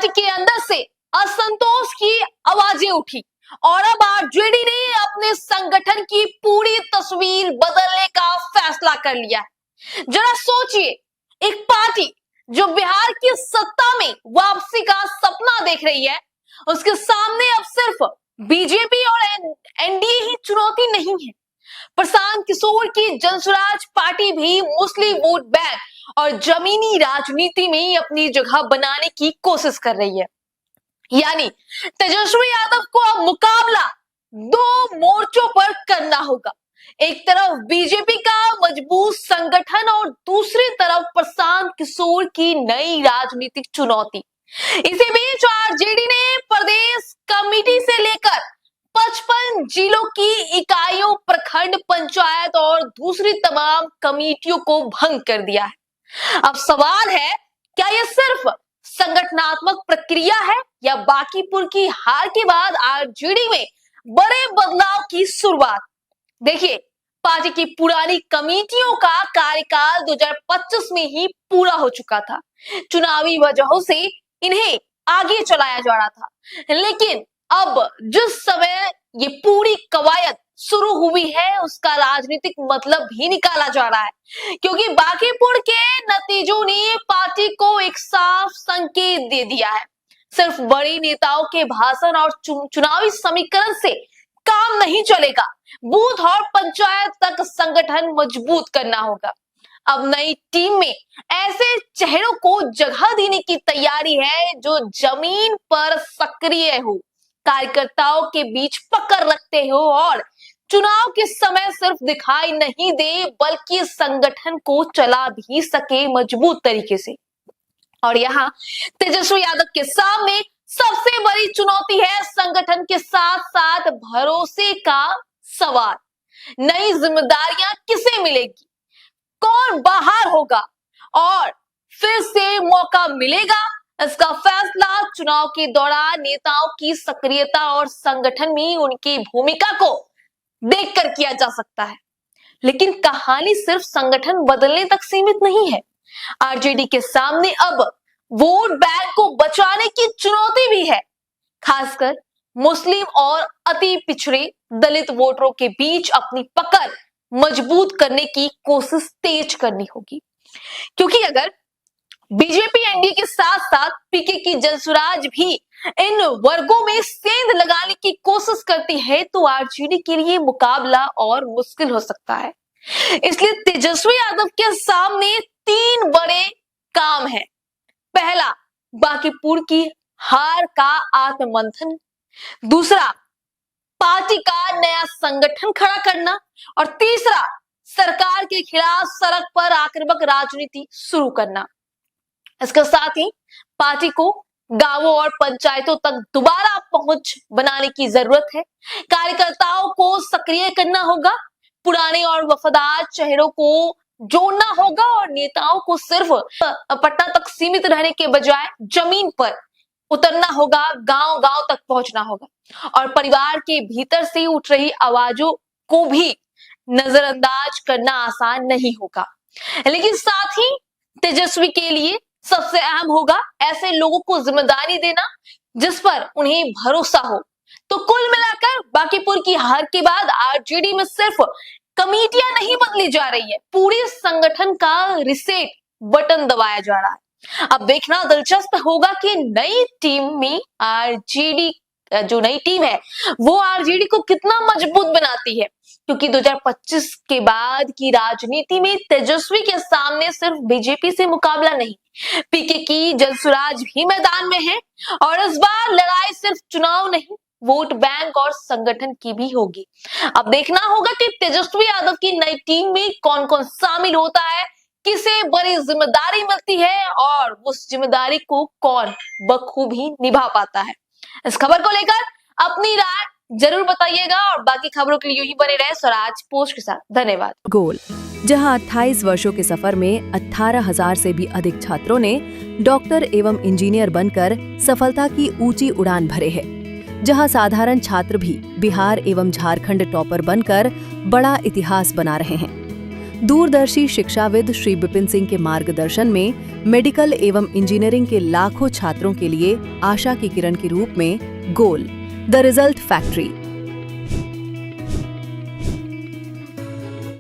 Party के अंदर से असंतोष की आवाजें उठी और अब आरजेडी ने अपने संगठन की पूरी तस्वीर बदलने का फैसला कर लिया है। जरा सोचिए, एक पार्टी जो बिहार की सत्ता में वापसी का सपना देख रही है, उसके सामने अब सिर्फ बीजेपी और एनडीए ही चुनौती नहीं है। प्रशांत किशोर की जनसुराज पार्टी भी मुस्लिम वोट बैंक और जमीनी राजनीति में अपनी जगह बनाने की कोशिश कर रही है। यानी तेजस्वी यादव को अब मुकाबला दो मोर्चों पर करना होगा। एक तरफ बीजेपी का मजबूत संगठन और दूसरी तरफ प्रशांत किशोर की नई राजनीतिक चुनौती। इसी बीच आरजेडी ने प्रदेश कमेटी से लेकर 55 जिलों की इकाइयों, प्रखंड पंचायत और दूसरी तमाम कमेटियों को भंग कर दिया है। अब सवाल है, क्या यह सिर्फ संगठनात्मक प्रक्रिया है या बांकीपुर की हार के बाद आरजेडी में बड़े बदलाव की शुरुआत? देखिए, पार्टी की पुरानी कमेटियों का कार्यकाल 2025 में ही पूरा हो चुका था। चुनावी वजहों से इन्हें आगे चलाया जा रहा था, लेकिन अब जिस समय ये पूरी कवायद शुरू हुई है, उसका राजनीतिक मतलब भी निकाला जा रहा है, क्योंकि बांकीपुर के नतीजों ने पार्टी को एक साफ संकेत दे दिया है। सिर्फ बड़े नेताओं के भाषण और चुनावी समीकरण से काम नहीं चलेगा। बूथ और पंचायत तक संगठन मजबूत करना होगा। अब नई टीम में ऐसे चेहरों को जगह देने की तैयारी है जो जमीन पर सक्रिय हो, कार्यकर्ताओं के बीच पकड़ रखते हो और चुनाव के समय सिर्फ दिखाई नहीं दे बल्कि संगठन को चला भी सके मजबूत तरीके से। और यहाँ तेजस्वी यादव के सामने सबसे बड़ी चुनौती है संगठन के साथ साथ भरोसे का सवाल। नई जिम्मेदारियां किसे मिलेगी, कौन बाहर होगा और फिर से मौका मिलेगा, इसका फैसला चुनाव के दौरान नेताओं की सक्रियता और संगठन में उनकी भूमिका को देखकर किया जा सकता है। लेकिन कहानी सिर्फ संगठन बदलने तक सीमित नहीं है। आरजेडी के सामने अब वोट बैंक को बचाने की चुनौती भी है। खासकर मुस्लिम और अति पिछड़े दलित वोटरों के बीच अपनी पकड़ मजबूत करने की कोशिश तेज करनी होगी, क्योंकि अगर बीजेपी एनडीए के साथ साथ पीके की जनसुराज भी इन वर्गों में सेंध लगाने की कोशिश करती है तो आरजेडी के लिए मुकाबला और मुश्किल हो सकता है। इसलिए तेजस्वी यादव के सामने 3 बड़े काम हैं। पहला, बांकीपुर की हार का आत्ममंथन। दूसरा, पार्टी का नया संगठन खड़ा करना। और तीसरा, सरकार के खिलाफ सड़क पर आक्रामक राजनीति शुरू करना। इसके साथ ही पार्टी को गांवों और पंचायतों तक दोबारा पहुंच बनाने की जरूरत है। कार्यकर्ताओं को सक्रिय करना होगा, पुराने और वफादार चेहरों को जोड़ना होगा और नेताओं को सिर्फ पट्टा तक सीमित रहने के बजाय जमीन पर उतरना होगा, गांव गांव तक पहुंचना होगा और परिवार के भीतर से उठ रही आवाजों को भी नजरअंदाज करना आसान नहीं होगा। लेकिन साथ ही तेजस्वी के लिए सबसे अहम होगा ऐसे लोगों को जिम्मेदारी देना जिस पर उन्हें भरोसा हो। तो कुल मिलाकर बांकीपुर की हार के बाद आरजेडी में सिर्फ कमेटियां नहीं बदली जा रही है, पूरे संगठन का रिसेट बटन दबाया जा रहा है। अब देखना दिलचस्प होगा कि नई टीम में आरजेडी जो नई टीम है वो आरजेडी को कितना मजबूत बनाती है, क्योंकि 2025 के बाद की राजनीति में तेजस्वी के सामने सिर्फ बीजेपी से मुकाबला नहीं, पीके की जनसुराज भी मैदान में है और इस बार लड़ाई सिर्फ चुनाव नहीं, वोट बैंक और संगठन की भी होगी। अब देखना होगा कि तेजस्वी यादव की नई टीम में कौन कौन शामिल होता है, किसे बड़ी जिम्मेदारी मिलती है और उस जिम्मेदारी को कौन बखूबी निभा पाता है। इस खबर को लेकर अपनी राय जरूर बताइएगा और बाकी खबरों के लिए यूं ही बने रहे स्वराज पोस्ट के साथ। धन्यवाद। गोल, जहां 28 वर्षों के सफर में 18,000 से भी अधिक छात्रों ने डॉक्टर एवं इंजीनियर बनकर सफलता की ऊंची उड़ान भरे है, जहां साधारण छात्र भी बिहार एवं झारखंड टॉपर बनकर बड़ा इतिहास बना रहे हैं। दूरदर्शी शिक्षाविद श्री विपिन सिंह के मार्गदर्शन में मेडिकल एवं इंजीनियरिंग के लाखों छात्रों के लिए आशा की किरण के रूप में गोल द रिजल्ट फैक्ट्री